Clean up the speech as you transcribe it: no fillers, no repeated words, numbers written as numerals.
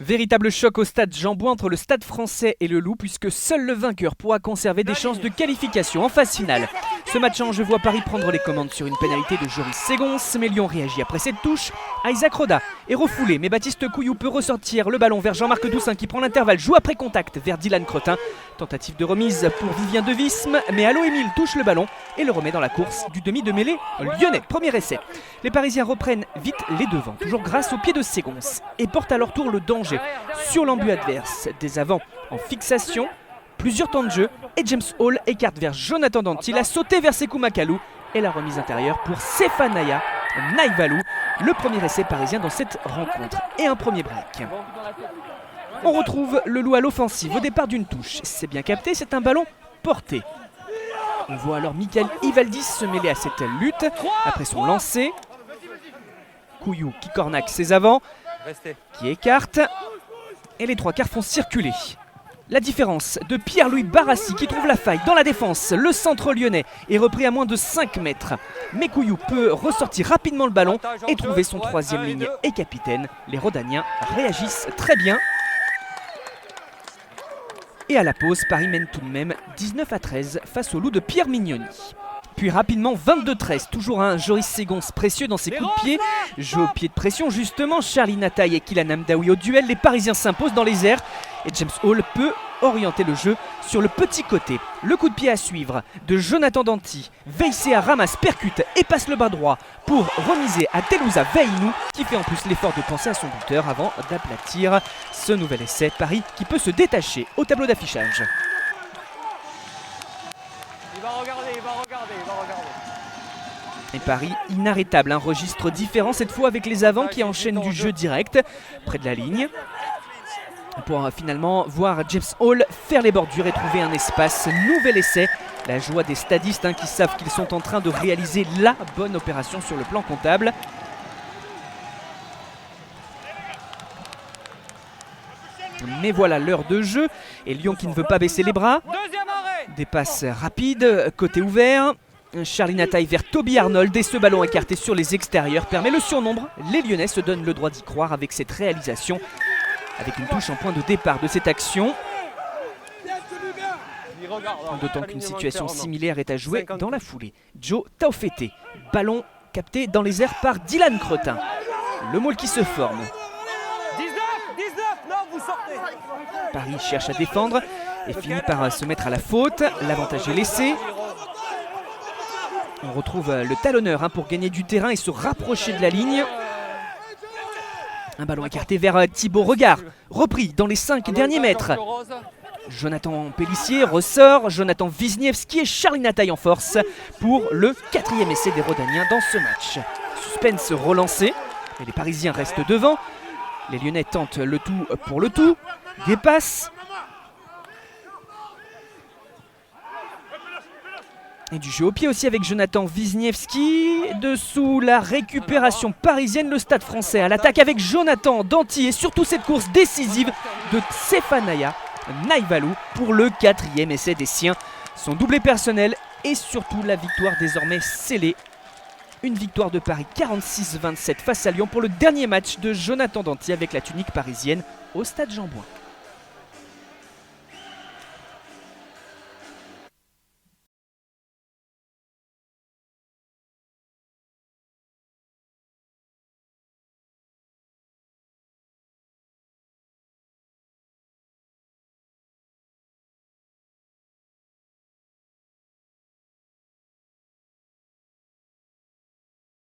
Véritable choc au stade Jean-Bouin entre le Stade Français et le Loup, puisque seul le vainqueur pourra conserver des chances de qualification en phase finale. Ce match en jeu voit Paris prendre les commandes sur une pénalité de Joris Ségonce, mais Lyon réagit après cette touche. Isaac Roda est refoulé, mais Baptiste Couillou peut ressortir le ballon vers Jean-Marc Doussin qui prend l'intervalle, joue après contact vers Dylan Cretin. Tentative de remise pour Vivien Devisme, mais Allo Émile touche le ballon et le remet dans la course du demi de mêlée lyonnais. Premier essai. Les Parisiens reprennent vite les devants, toujours grâce au pied de Ségonce, et portent à leur tour le danger sur l'embut adverse. Des avants en fixation, plusieurs temps de jeu, et James Hall écarte vers Jonathan Danty, il a sauté vers Sekou Makalou et la remise intérieure pour Stéphania Naïvalou, le premier essai parisien dans cette rencontre et un premier break. On retrouve le Loup à l'offensive au départ d'une touche, c'est bien capté, c'est un ballon porté. On voit alors Michael Ivaldis se mêler à cette lutte après son lancer. Couillou qui cornaque ses avants, qui écarte, et les trois quarts font circuler. La différence de Pierre-Louis Barassi qui trouve la faille dans la défense. Le centre lyonnais est repris à moins de 5 mètres. Mais Couillou peut ressortir rapidement le ballon et trouver son troisième ligne et capitaine. Les Rodaniens réagissent très bien. Et à la pause, Paris mène tout de même 19-13 face au Loup de Pierre Mignoni. Puis rapidement 22-13, toujours un Joris Ségonce précieux dans ses coups de pied. Jeu au pied de pression justement, Charly Nataï et Kylian Amdaoui au duel. Les Parisiens s'imposent dans les airs et James Hall peut orienter le jeu sur le petit côté. Le coup de pied à suivre de Jonathan Danty. Veissea ramasse, percute et passe le bas droit pour remiser à Telouza Veinou qui fait en plus l'effort de penser à son buteur avant d'aplatir ce nouvel essai. Paris qui peut se détacher au tableau d'affichage. Il va regarder. Et Paris inarrêtable, un registre différent cette fois avec les avants qui enchaînent du jeu direct près de la ligne. Pour finalement voir James Hall faire les bordures et trouver un espace. Nouvel essai, la joie des stadistes qui savent qu'ils sont en train de réaliser la bonne opération sur le plan comptable. Mais voilà l'heure de jeu et Lyon qui ne veut pas baisser les bras. Des passes rapides, côté ouvert. Charly Nataï vers Toby Arnold et ce ballon écarté sur les extérieurs permet le surnombre. Les Lyonnais se donnent le droit d'y croire avec cette réalisation. Avec une touche en point de départ de cette action. D'autant qu'une situation similaire est à jouer dans la foulée. Joe Taufete, ballon capté dans les airs par Dylan Cretin. Le môle qui se forme. 19, non, vous sortez. Paris cherche à défendre et finit par se mettre à la faute. L'avantage est laissé. On retrouve le talonneur pour gagner du terrain et se rapprocher de la ligne. Un ballon écarté vers Thibaut Regard, repris dans les 5 derniers mètres. Jonathan Pélissier ressort, Jonathan Wisniewski et Charly Nataï en force pour le 4e essai des Rodaniens dans ce match. Suspense relancé, mais les Parisiens restent devant. Les Lyonnais tentent le tout pour le tout. Des passes. Et du jeu au pied aussi avec Jonathan Wisniewski. Dessous la récupération parisienne, le Stade Français à l'attaque avec Jonathan Danty et surtout cette course décisive de Stéphania Naïvalou pour le 4e essai des siens. Son doublé personnel et surtout la victoire désormais scellée. Une victoire de Paris 46-27 face à Lyon pour le dernier match de Jonathan Danty avec la tunique parisienne au Stade Jean-Bouin.